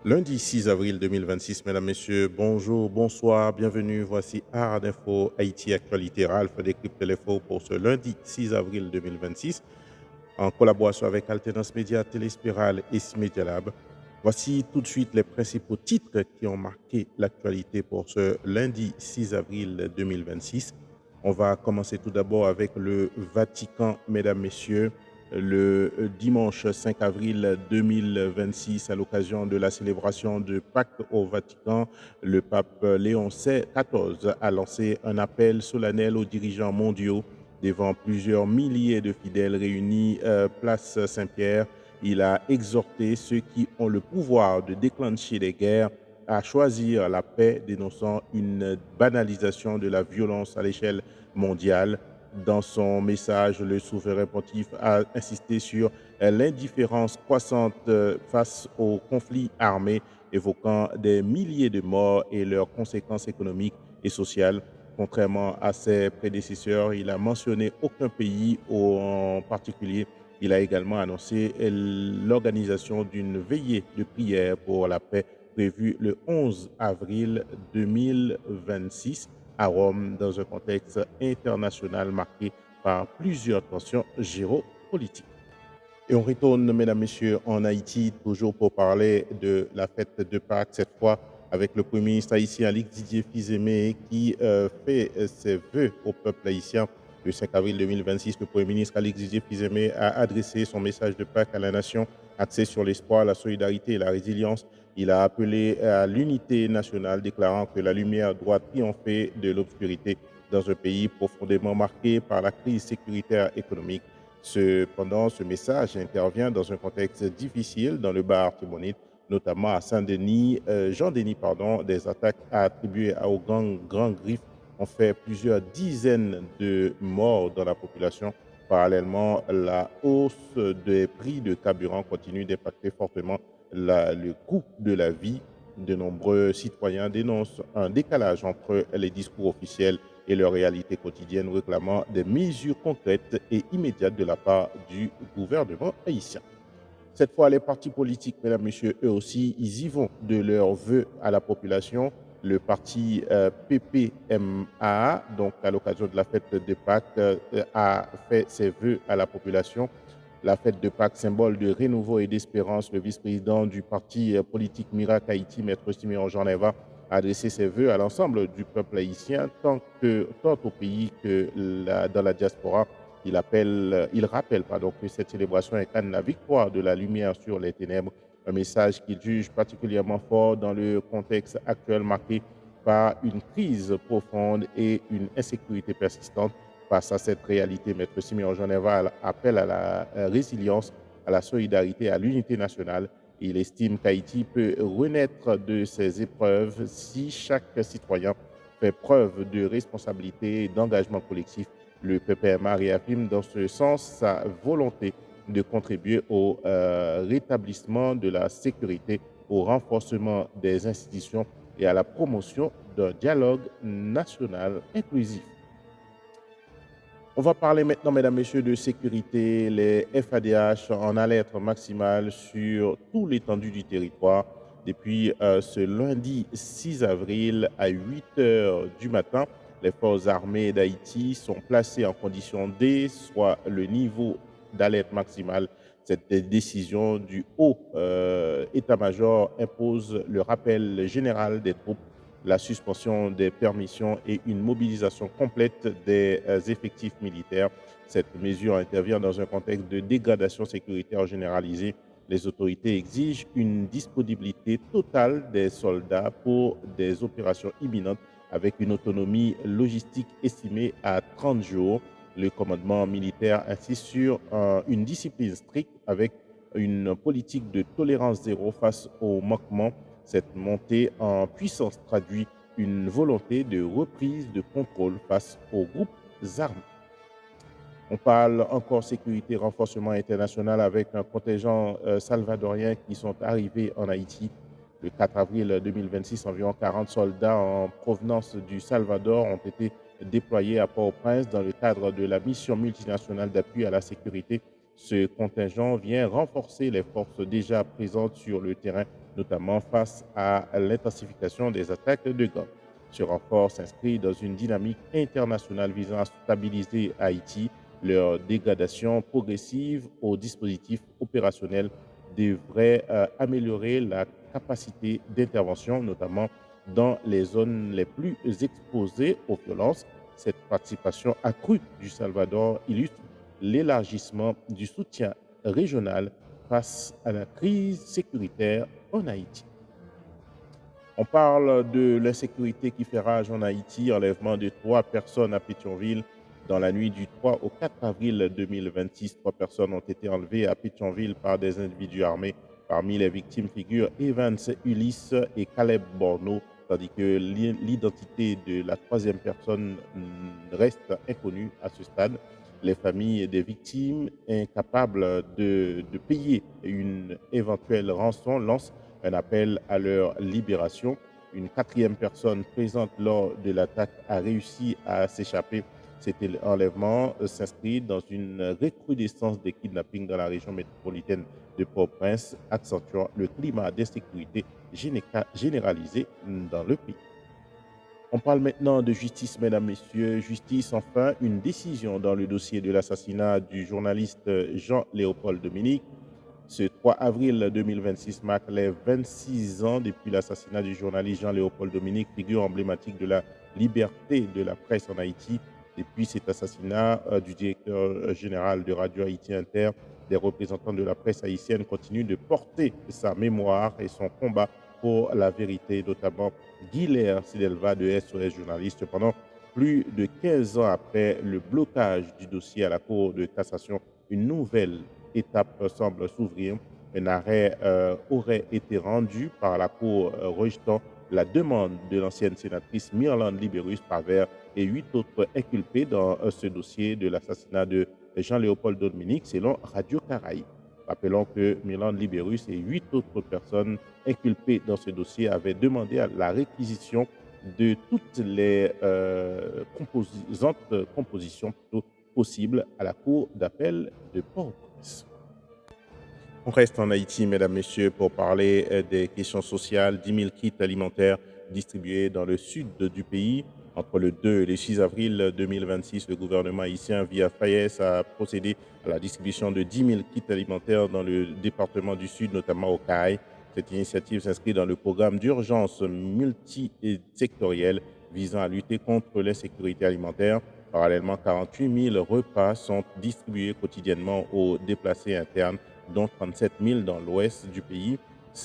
Lundi 6 avril 2026, mesdames, messieurs, bonjour, bonsoir, bienvenue. Voici Art d'Info Haïti Actualité. Ralph décrypte l'info pour ce lundi 6 avril 2026 en collaboration avec Alternance Média, Téléspiral et Media Lab. Voici tout de suite les principaux titres qui ont marqué l'actualité pour ce lundi 6 avril 2026. On va commencer tout d'abord avec le Vatican, mesdames, messieurs. Le dimanche 5 avril 2026, à l'occasion de la célébration de Pâques au Vatican, le pape Léon XIV a lancé un appel solennel aux dirigeants mondiaux devant plusieurs milliers de fidèles réunis place Saint-Pierre. Il a exhorté ceux qui ont le pouvoir de déclencher des guerres à choisir la paix, dénonçant une banalisation de la violence à l'échelle mondiale. Dans son message, le souverain pontife a insisté sur l'indifférence croissante face aux conflits armés, évoquant des milliers de morts et leurs conséquences économiques et sociales. Contrairement à ses prédécesseurs, il a mentionné aucun pays en particulier. Il a également annoncé l'organisation d'une veillée de prière pour la paix prévue le 11 avril 2026 à Rome, dans un contexte international marqué par plusieurs tensions géopolitiques. Et on retourne, mesdames, messieurs, en Haïti, toujours pour parler de la fête de Pâques, cette fois avec le Premier ministre haïtien Alix Didier Fils-Aimé qui fait ses vœux au peuple haïtien. Le 5 avril 2026, le Premier ministre Alix Didier Fils-Aimé a adressé son message de Pâques à la nation, axé sur l'espoir, la solidarité et la résilience. Il a appelé à l'unité nationale, déclarant que la lumière doit triompher de l'obscurité dans un pays profondément marqué par la crise sécuritaire économique. Cependant, ce message intervient dans un contexte difficile dans le bas Artibonite, notamment à Saint-Denis, Jean-Denis, pardon, des attaques attribuées au Grand Griffe ont fait plusieurs dizaines de morts dans la population. Parallèlement, la hausse des prix de carburant continue d'impacter fortement le coût de la vie. De nombreux citoyens dénoncent un décalage entre les discours officiels et leur réalité quotidienne, réclamant des mesures concrètes et immédiates de la part du gouvernement haïtien. Cette fois, les partis politiques, mesdames, messieurs, eux aussi, ils y vont de leurs vœux à la population. Le parti PPMA, donc à l'occasion de la fête de Pâques, a fait ses vœux à la population. La fête de Pâques, symbole de renouveau et d'espérance, le vice-président du parti politique Miracle Haïti, Maître Siméon Jean-Neva, a adressé ses vœux à l'ensemble du peuple haïtien, tant au pays que dans la diaspora. Il rappelle que cette célébration incarne la victoire de la lumière sur les ténèbres, un message qu'il juge particulièrement fort dans le contexte actuel marqué par une crise profonde et une insécurité persistante. Face à cette réalité, Maître Siméon Geneva appelle à la résilience, à la solidarité, à l'unité nationale. Il estime qu'Haïti peut renaître de ses épreuves si chaque citoyen fait preuve de responsabilité et d'engagement collectif. Le PPMA réaffirme dans ce sens sa volonté de contribuer au rétablissement de la sécurité, au renforcement des institutions et à la promotion d'un dialogue national inclusif. On va parler maintenant, mesdames, messieurs, de sécurité. Les FADH en alerte maximale sur tout l'étendue du territoire depuis ce lundi 6 avril à 8 heures du matin. Les forces armées d'Haïti sont placées en condition D, soit le niveau d'alerte maximale. Cette décision du haut état-major impose le rappel général des troupes, la suspension des permissions et une mobilisation complète des effectifs militaires. Cette mesure intervient dans un contexte de dégradation sécuritaire généralisée. Les autorités exigent une disponibilité totale des soldats pour des opérations imminentes avec une autonomie logistique estimée à 30 jours. Le commandement militaire insiste sur une discipline stricte avec une politique de tolérance zéro face aux manquements. Cette montée en puissance traduit une volonté de reprise de contrôle face aux groupes armés. On parle encore sécurité, renforcement international avec un contingent salvadorien qui sont arrivés en Haïti. Le 4 avril 2026, environ 40 soldats en provenance du Salvador ont été déployés à Port-au-Prince dans le cadre de la mission multinationale d'appui à la sécurité. Ce contingent vient renforcer les forces déjà présentes sur le terrain notamment face à l'intensification des attaques de gangs. Ce renfort s'inscrit dans une dynamique internationale visant à stabiliser Haïti. Leur dégradation progressive aux dispositifs opérationnels devrait améliorer la capacité d'intervention, notamment dans les zones les plus exposées aux violences. Cette participation accrue du Salvador illustre l'élargissement du soutien régional face à la crise sécuritaire en Haïti. On parle de l'insécurité qui fait rage en Haïti, enlèvement de 3 personnes à Pétionville dans la nuit du 3 au 4 avril 2026. 3 personnes ont été enlevées à Pétionville par des individus armés. Parmi les victimes figurent Evans Ulysse et Caleb Borno, tandis que l'identité de la troisième personne reste inconnue à ce stade. Les familles des victimes, incapables de payer une éventuelle rançon, lancent un appel à leur libération. Une quatrième personne présente lors de l'attaque a réussi à s'échapper. Cet enlèvement s'inscrit dans une recrudescence des kidnappings dans la région métropolitaine de Port-au-Prince, accentuant le climat d'insécurité généralisé dans le pays. On parle maintenant de justice, mesdames, messieurs. Justice, enfin, une décision dans le dossier de l'assassinat du journaliste Jean-Léopold Dominique. Ce 3 avril 2026 marque les 26 ans depuis l'assassinat du journaliste Jean-Léopold Dominique, figure emblématique de la liberté de la presse en Haïti. Depuis cet assassinat du directeur général de Radio Haïti Inter, des représentants de la presse haïtienne continuent de porter sa mémoire et son combat pour la vérité, notamment Guilher Sidelva de SOS Journaliste. Cependant, plus de 15 ans après le blocage du dossier à la Cour de cassation, une nouvelle étape semble s'ouvrir. Un arrêt aurait été rendu par la Cour rejetant la demande de l'ancienne sénatrice Myrlande Libérus Parvert et 8 autres inculpés dans ce dossier de l'assassinat de Jean-Léopold Dominique, selon Radio Caraïbe. Rappelons que Myrlande Libérus et 8 autres personnes inculpées dans ce dossier avaient demandé la réquisition de toutes les compositions possibles à la Cour d'appel de Port-au-Prince. On reste en Haïti, mesdames, messieurs, pour parler des questions sociales. 10 000 kits alimentaires distribués dans le sud du pays. Entre le 2 et le 6 avril 2026, le gouvernement haïtien, via FAYES, a procédé à la distribution de 10 000 kits alimentaires dans le département du Sud, notamment au CAI. Cette initiative s'inscrit dans le programme d'urgence multisectoriel visant à lutter contre l'insécurité alimentaire. Parallèlement, 48 000 repas sont distribués quotidiennement aux déplacés internes, dont 37 000 dans l'ouest du pays,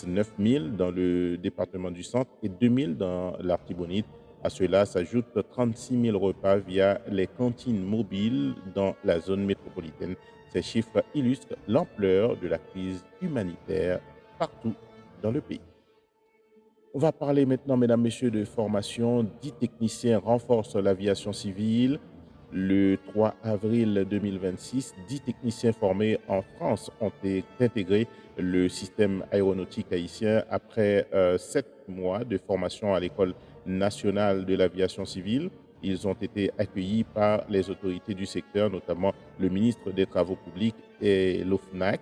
9 000 dans le département du centre et 2 000 dans l'Artibonite. À cela s'ajoutent 36 000 repas via les cantines mobiles dans la zone métropolitaine. Ces chiffres illustrent l'ampleur de la crise humanitaire partout dans le pays. On va parler maintenant, mesdames, messieurs, de formation. 10 techniciens renforcent l'aviation civile. Le 3 avril 2026, 10 techniciens formés en France ont intégré le système aéronautique haïtien après 7 mois de formation à l'École nationale de l'aviation civile. Ils ont été accueillis par les autorités du secteur, notamment le ministre des Travaux publics et l'OFNAC.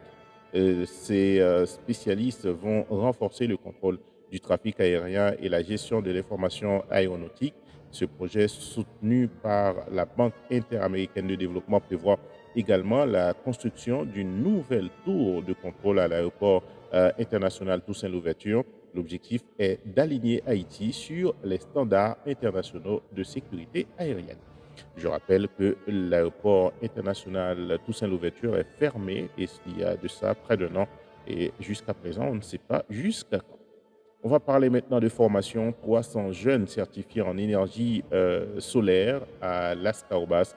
Ces spécialistes vont renforcer le contrôle du trafic aérien et la gestion de l'information aéronautique. Ce projet, soutenu par la Banque interaméricaine de développement, prévoit également la construction d'une nouvelle tour de contrôle à l'aéroport international Toussaint-Louverture. L'objectif est d'aligner Haïti sur les standards internationaux de sécurité aérienne. Je rappelle que l'aéroport international Toussaint-Louverture est fermé et il y a de ça près d'un an. Et jusqu'à présent, on ne sait pas jusqu'à quand. On va parler maintenant de formation. 300 jeunes certifiés en énergie solaire à Las Caobas.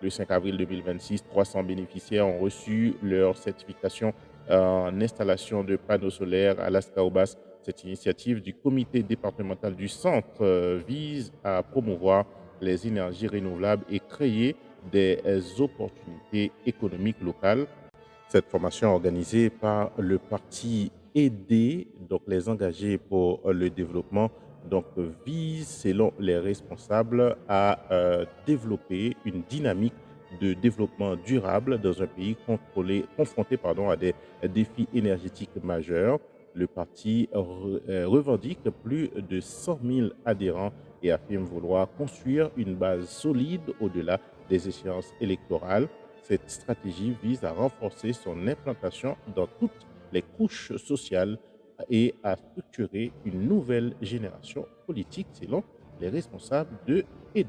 Le 5 avril 2026, 300 bénéficiaires ont reçu leur certification en installation de panneaux solaires à Las Caobas. Cette initiative du comité départemental du centre vise à promouvoir les énergies renouvelables et créer des opportunités économiques locales. Cette formation organisée par le parti aider donc les engagés pour le développement donc vise selon les responsables à développer une dynamique de développement durable dans un pays confronté à des défis énergétiques majeurs. Le parti revendique plus de 100 000 adhérents et affirme vouloir construire une base solide au-delà des échéances électorales. Cette stratégie vise à renforcer son implantation dans toutes les couches sociales et à structurer une nouvelle génération politique selon les responsables de ED.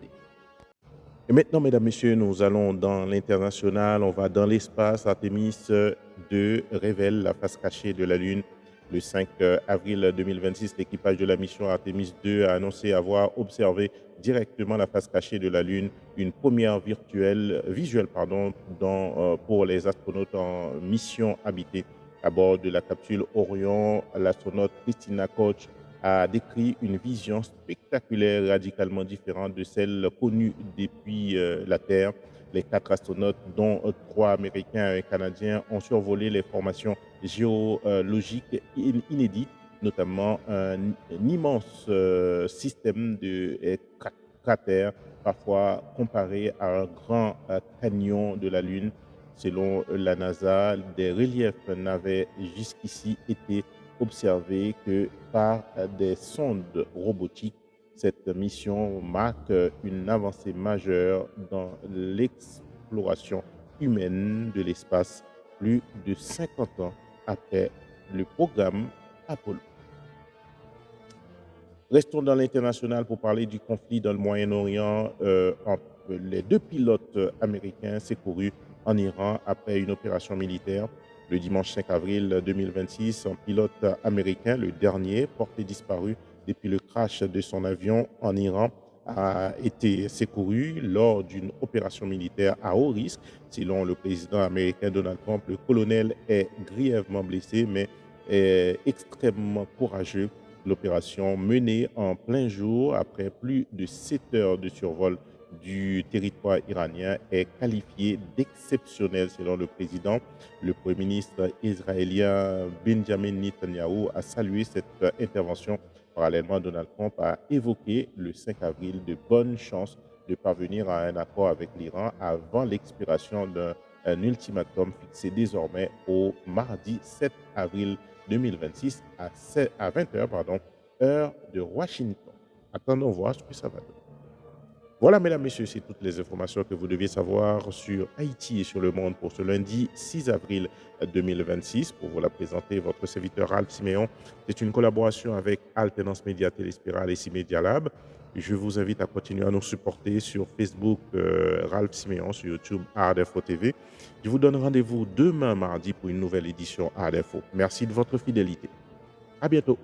Et maintenant, mesdames, messieurs, nous allons dans l'international, on va dans l'espace. Artemis 2 révèle la face cachée de la Lune. Le 5 avril 2026, l'équipage de la mission Artemis 2 a annoncé avoir observé directement la face cachée de la Lune, une première visuelle pour les astronautes en mission habitée. À bord de la capsule Orion, l'astronaute Christina Koch a décrit une vision spectaculaire, radicalement différente de celle connue depuis la Terre. Les 4 astronautes, dont 3 Américains et un Canadien, ont survolé les formations géologiques inédites, notamment un immense système de cratères, parfois comparé à un grand canyon de la Lune. Selon la NASA, des reliefs n'avaient jusqu'ici été observé que par des sondes robotiques. Cette mission marque une avancée majeure dans l'exploration humaine de l'espace, plus de 50 ans après le programme Apollo. Restons dans l'international pour parler du conflit dans le Moyen-Orient. Les 2 pilotes américains secourus en Iran après une opération militaire. Le dimanche 5 avril 2026, un pilote américain, le dernier porté disparu depuis le crash de son avion en Iran, a été secouru lors d'une opération militaire à haut risque. Selon le président américain Donald Trump, le colonel est grièvement blessé, mais est extrêmement courageux. L'opération, menée en plein jour après plus de 7 heures de survol du territoire iranien, est qualifiée d'exceptionnelle selon le président. Le Premier ministre israélien Benjamin Netanyahu a salué cette intervention. Parallèlement, Donald Trump a évoqué le 5 avril de bonnes chances de parvenir à un accord avec l'Iran avant l'expiration d'un ultimatum fixé désormais au mardi 7 avril 2026 à 20 h, heure de Washington. Attendons voir ce que ça va donner. Voilà, mesdames, messieurs, c'est toutes les informations que vous deviez savoir sur Haïti et sur le monde pour ce lundi 6 avril 2026. Pour vous la présenter, votre serviteur Ralph Siméon. C'est une collaboration avec Alternance Média Téléspiral et Cimédia Lab. Je vous invite à continuer à nous supporter sur Facebook, Ralph Siméon, sur YouTube, Art Info TV. Je vous donne rendez-vous demain mardi pour une nouvelle édition Art Info. Merci de votre fidélité. À bientôt.